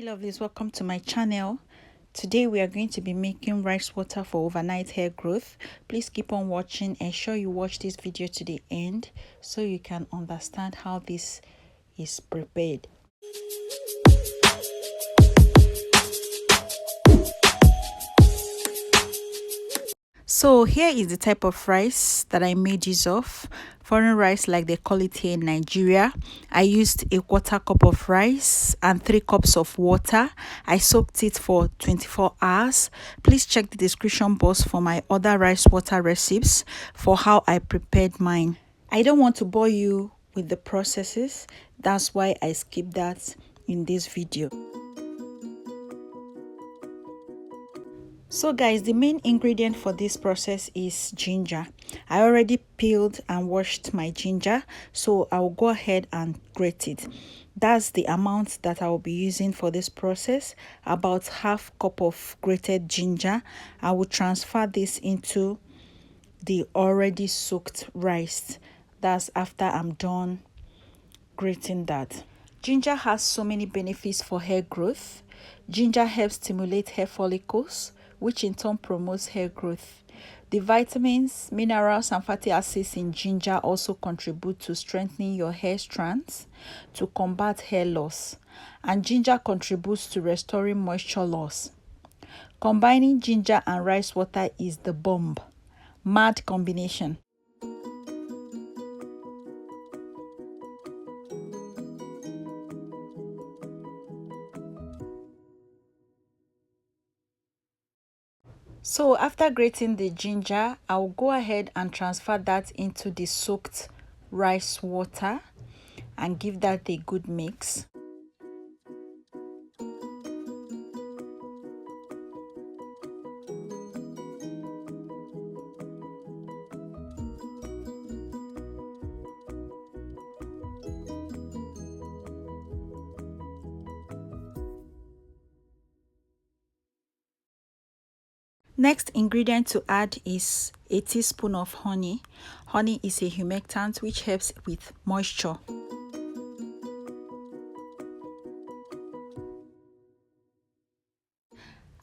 Lovelies, welcome to my channel. Today we are going to be making rice water for overnight hair growth. Please keep on watching. Ensure you watch this video to the end so you can understand how this is prepared. So here is the type of rice that I made use of. Foreign rice, like they call it here in Nigeria. I used a quarter cup of rice and 3 cups of water. I soaked it for 24 hours. Please check the description box for my other rice water recipes for how I prepared mine. I don't want to bore you with the processes. That's why I skipped that in this video. So guys, the main ingredient for this process is ginger. I already peeled and washed my ginger, so I'll go ahead and grate it. That's the amount that I will be using for this process, about half cup of grated ginger. I will transfer this into the already soaked rice. That's after I'm done grating that. Ginger has so many benefits for hair growth. Ginger helps stimulate hair follicles, which in turn promotes hair growth. The vitamins, minerals, and fatty acids in ginger also contribute to strengthening your hair strands to combat hair loss, and ginger contributes to restoring moisture loss. Combining ginger and rice water is the bomb. Mad combination. So after grating the ginger, I'll go ahead and transfer that into the soaked rice water and give that a good mix. Next ingredient to add is a teaspoon of honey. Honey is a humectant which helps with moisture.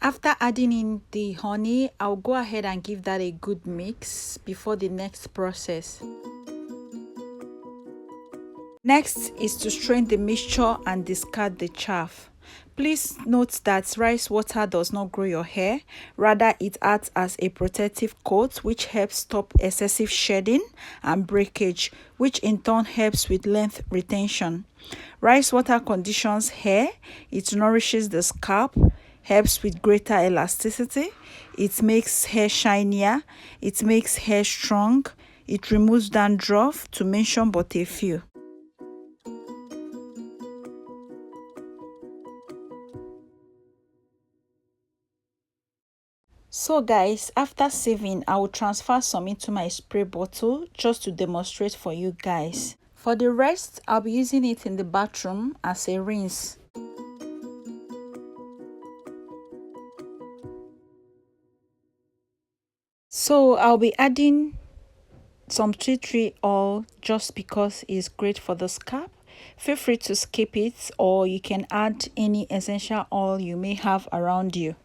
After adding in the honey, I'll go ahead and give that a good mix before the next process. Next is to strain the mixture and discard the chaff. Please note that rice water does not grow your hair. Rather, it acts as a protective coat which helps stop excessive shedding and breakage, which in turn helps with length retention. Rice water conditions hair. It nourishes the scalp, helps with greater elasticity. It makes hair shinier. It makes hair strong. It removes dandruff, to mention but a few. So guys, after sieving, I will transfer some into my spray bottle just to demonstrate for you guys. For the rest, I'll be using it in the bathroom as a rinse. So I'll be adding some tea tree oil just because it's great for the scalp. Feel free to skip it, or you can add any essential oil you may have around you.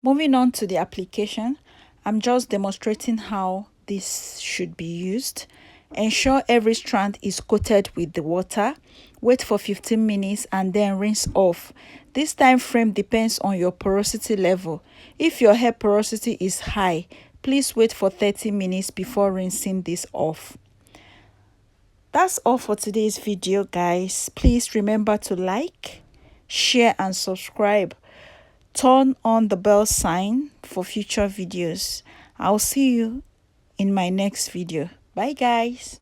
Moving on to the application, I'm just demonstrating how this should be used. Ensure every strand is coated with the water. Wait for 15 minutes and then rinse off. This time frame depends on your porosity level. If your hair porosity is high, please wait for 30 minutes before rinsing this off. That's all for today's video, guys. Please remember to like, share, and subscribe. Turn on the bell sign for future videos. I'll see you in my next video. Bye guys.